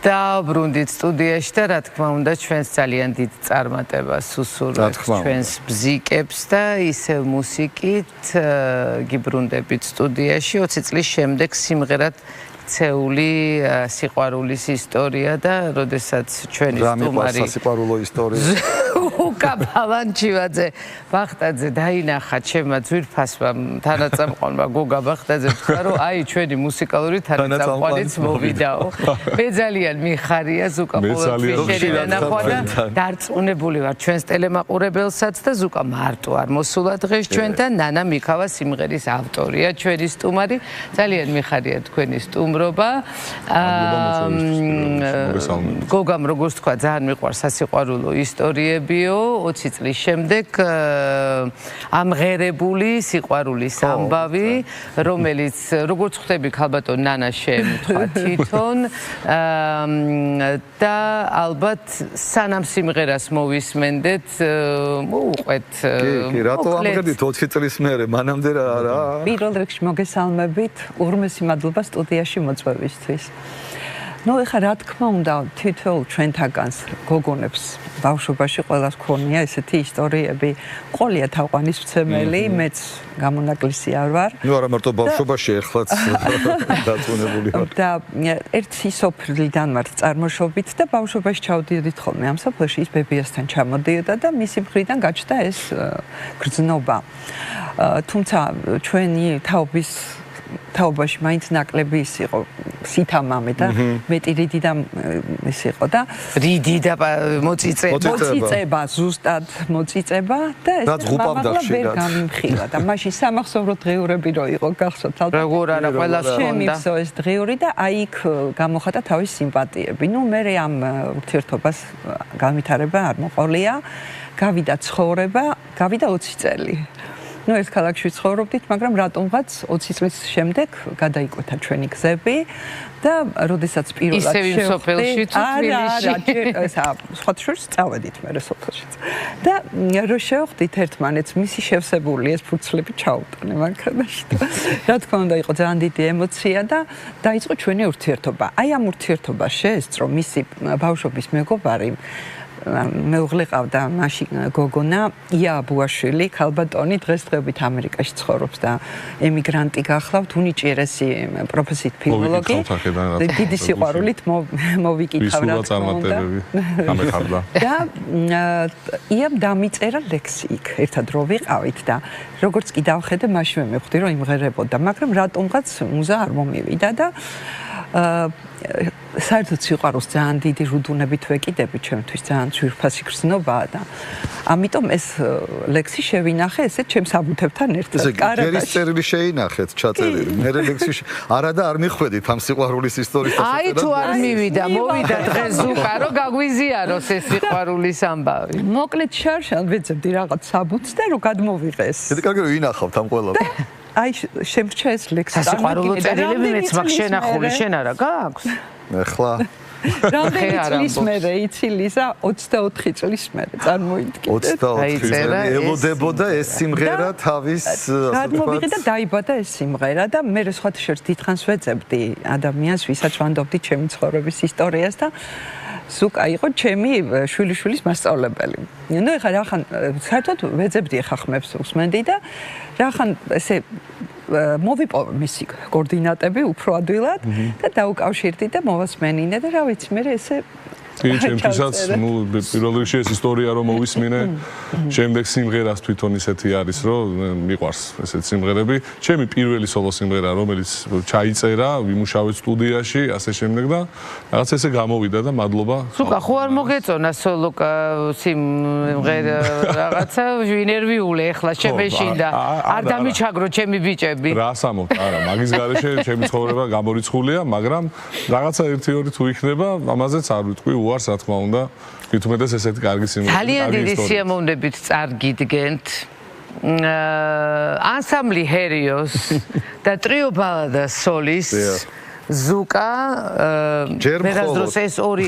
დაბრუნდით სტუდიაში და რა თქმა უნდა ჩვენს ძალიან დიდ წარმატებას უსურვებთ ჩვენს ბზიკებს და ისევ მუსიკით გიბრუნდებით სტუდიაში 20 წლის შემდეგ სიმღერად ცეული სიყვარულის ისტორია და როდესაც ჩვენი სტუმარი სიყვარულო ისტორია უკა ბალანჩივაძე ბახტაძე დაინახა ჩემმა ძვირფასმა თანაწამყვანმა გოგა ბახტაძე თქვა რომ აი ჩვენი მუსიკალური თანაწამყვანიც მოვიდაო მე ძალიან მიხარია ზუკა ყოველთვის შედანახვა და დარწმუნებული ვარ ჩვენს ტელემაყურებელსაც და ზუკა მარტო არ მოსულა დღეს ჩვენთან ნანა მიქავა სიმღერის ავტორია ჩვენი სტუმარი ძალიან მიხარია თქვენი სტუმრობა გოგამ როგორც თქვა ძალიან მიყვარს სასიყვარულო ისტორიები 20 წლის შემდეგ ამღერებული სიყვარულის ამბავი, რომელიც როგორც ხვდები ქალბატონ ნანა შემთხვევა თვითონ და ალბათ სანამ სიმღერას მოვისმენდეთ, მოუყვეთ. კი, რატო ამღერდით 20 წლის მერე, მანამდე რა? პირველ რიგში მოგესალმებით, ურმესი მადლობა სტუდიაში მოწვევისთვის. ნუ ეხლა რა თქმა უნდა თითოეულ ჩვენთაგანს გოგონებს ბავშვობაში ყველას ქონია ესეთი ისტორიები ყოლია თაყვანისმცემელი მეც გამონაკლისი არ ვარ ნუ არა მარტო ბავშვობაში ეხლაც დაწუნებული ვარ და ერთი სოფლიდან ვარ წარმოშობით და ბავშვობაში ჩავდიოდით ხოლმე ამ სოფელში ის ბებიასთან ჩამოდიოდა და მისი მხრიდან გაჩნდა ეს გრძნობა თუმცა ჩვენი თაობაში მაინც ნაკლები ის იყო სითამამე და მეტი რიდი და ის იყო და რიდი და მოწიწება ზუსტად მოწიწება და ეს მაღლა ვერ გამიმხილა და მაშინ სამახსოვრო დღეურები რო იყო გახსოვთ ალბათ როგორ არა ყველას ჰქონდა ეს დღეური და აი იქ გამოხატა თავის სიმპათიები ნუ მე ამ ურთიერთობას განვითარება არ მოყოლია გავიდა ცხოვრება გავიდა 20 წელი ნუ ეს ქალაქში ცხოვრობდით, მაგრამ რატომღაც 20 წლის შემდეგ გადაიკვეთა ჩვენი გზები და როდესაც პირველად ისევ იმ სოფელში თუ თბილისში სხვა შორის წავედით მე სოფელში და რო შევხვდით ერთმანეთს მისი შევსებული ეს ფურცლები ჩაუტანე მანქანაში რა თქმა უნდა იყო ძალიან დიდი ემოცია და დაიწყო ჩვენი ურთიერთობა აი ამ ურთიერთობას შეესწრო მისი ბავშვობის მეგობარი მეუღლე ყავდა მაშინ გოგონა ია აბუაშვილი ქალბატონი დღესდღეობით ამერიკაში ცხოვრობს და ემიგრანტი გახლავთ უნიჭიერესი პროფესიით ფილოლოგი დიდი სიყვარულით მოვიკითხავ რა თქმა უნდა და იამ დამიწერა ლექსი იქ ერთად რო ვიყავით და როგორც კი დავხედე მაშინვე მივხვდი რომ იმღერებოდა მაგრამ რატომღაც მუზა არ მომივიდა და საერთოდ სიყვარულს ძალიან დიდი რუდუნებით ვეკიდები ჩემთვის ძალიან ძვირფასი გრძნობაა და ამიტომ ეს ლექსი შევინახე ესე ჩემს აბუთებთან ერთად კარადაში გერის წერილი შეინახეთ ჩაწერილი მე ლექსი არა და არ მიხვედით ამ სიყვარულის ისტორიას აი თუ არ მივიდა მოვიდა დღეს ზუკა რომ გაგვიზიაროს ეს სიყვარულის ამბავი მოკლედ შარშან ვეძებდი რაღაც საბუთს და რომ გადმოვიღე ეს ეს კარგი რომ ვინახავთ ამ ყველაფერს აი შემრჩა ეს ლექსი სიყვარულო წერილები მეც მაგ შენახული შენ არა გაქვს ეხლა რამდენი წლის მერე იცილისა 24 წლის მერე წარმოიდგინეთ 24 წელი ელოდებოდა ეს სიმღერა თავის გადმოვიღე და დაიბადა ეს სიმღერა და მე სხვათა შორის დიდხანს ვეძებდი ადამიანს ვისაც ვანდობდი ჩემი ცხოვრების ისტორიას და ზუკა იყო ჩემი შვილიშვილის მასწავლებელი. ნუ ეხლა რახან საერთოდ ვეძებდი ეხა ხმებს უსმენდი და რახან ესე მოვიპოვე მისი კოორდინატები უფრო ადვილად და დაუკავშირდი და მოვასმენინე და რა ვიცი მე ესე კი ჩემთვისაც ნუ პირველ რიგში ეს ისტორია რომ მოვისმინე შემდეგ სიმღერას თვითონ ისეთი არის რომ მიყვარს ესეთ სიმღერები ჩემი პირველი სოლო სიმღერა რომელიც ჩაიწერა ვიმუშავეთ სტუდიაში ასე შემდეგ და რაღაც ესე გამოვიდა და მადლობა სუკა ხო არ მოგეწონა სოლო სიმღერა რაღაცა ინერვიული ეხლა შემეშინდა არ დამიჩაგრო ჩემი ბიჭები რა სამოთ არა მაგის გარეშე ჩემი ცხოვრება გამორიცხულია მაგრამ რაღაცა 1-2 თუ იქნება ამაზეც არ ვიტყვი უარს რა თქმა უნდა გითუმეტეს ესეთი კარგი სიმღერა ძალიან დიდი სიამოვნებით წარგიდგენთ ანსამბლი ჰერიოს და ტრიო ბალადა სოლის ზუკა მერაზდროს ეს ორი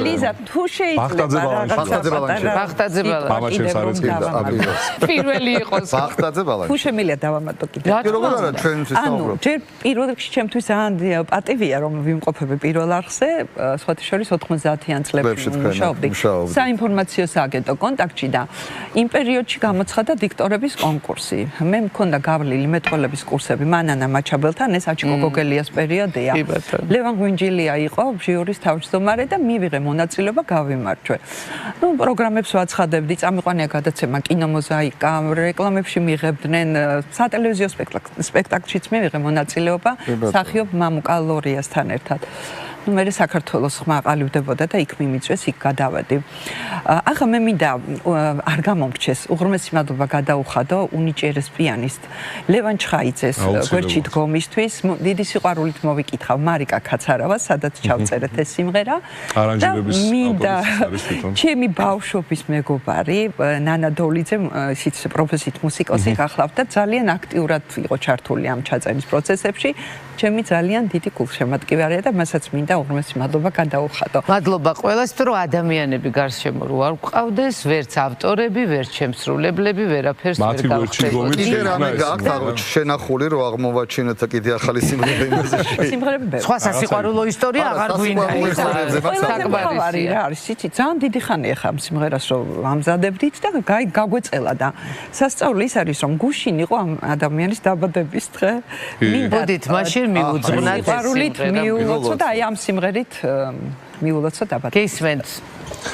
ლიზა თუ შეიძლება ბახტაძე პირველი იყოს ბახტაძე ბალანჩი თუ შემიძლია დავამატო კიდე როგორ არა ჩვენთვის ანუ ჯერ პირველ რიგში ჩემთვის ძალიან პატივია რომ ვიმყოფები პირველ არხზე სხვათა შორის 90-იან წლებში მუშაობდი საინფორმაციო სააგენტო კონტაქტში და იმ პერიოდში გამოცხადა დიქტორების კონკურსი მე მქონდა გავლილი მეტყველების კურსები მანანა მაჩაბელთან ეს აჩიკო გოგელიას პერიოდია ლევან ღვინჯილია იყო ჟიურის თავმჯდომარე და მივიღე მონაწილეობა გავიმარჯვე ნუ პროგრამებს ვაცხადებდი წამიყვანია გადაცემა კინომოზაიკა რეკლამებში მიღებდნენ სატელევიზიო სპექტაკლშიც მივიღე მონაწილეობა მსახიობ მამუკ ალორიასთან ერთად ну მე საქართველოს ხმა ყალიბდებოდა და იქ მიმიწვეს იქ გადავედი. ახლა მე მინდა არ გამომრჩეს უღრმესი მადლობა გადაუხადო უნიჭიერეს პიანისტ ლევან ჩხაიძეს გვერდში დგომისთვის დიდი სიყვარულით მოვიკითხავ მარიკა კაცარავას სადაც ჩავწერეთ ეს სიმღერა და მინდა ჩემი ბავშვობის მეგობარი ნანა დოლიძე ისიც პროფესიით მუსიკოსი გახლავთ და ძალიან აქტიურად იყო ჩართული ამ ჩაწერის პროცესებში ჩემი ძალიან დიდი გულშემატკივარია და მასაც მინდა უღრმესი მადლობა გადაუხადო. მადლობა ყველას, რომ ადამიანები გარშემო რო არ გყავდეს, ვერც ავტორები, ვერც შემსრულებლები, ვერაფერს ვერ გავხდებით. კიდე რამე გაქვს შენახული, რომ აღმოვაჩინოთ და კიდე ახალი სიმღერები. სიმღერები სხვა სასიყვარულო ისტორია აღარ გვინდა. საკმარისი რა არის, იცი, ძალიან დიდი ხანია ხა ამ სიმღერას რომ ამზადებდით და გაგვეწელა და სასწაული ის არის რომ გუშინ იყო ამ ადამიანის დაბადების დღე. მოდით მაშინ მიუძღვნათ სიყვარულით მიულოცო და აი ამ სიმღერით მიულოცო დაბადებას. გისმენთ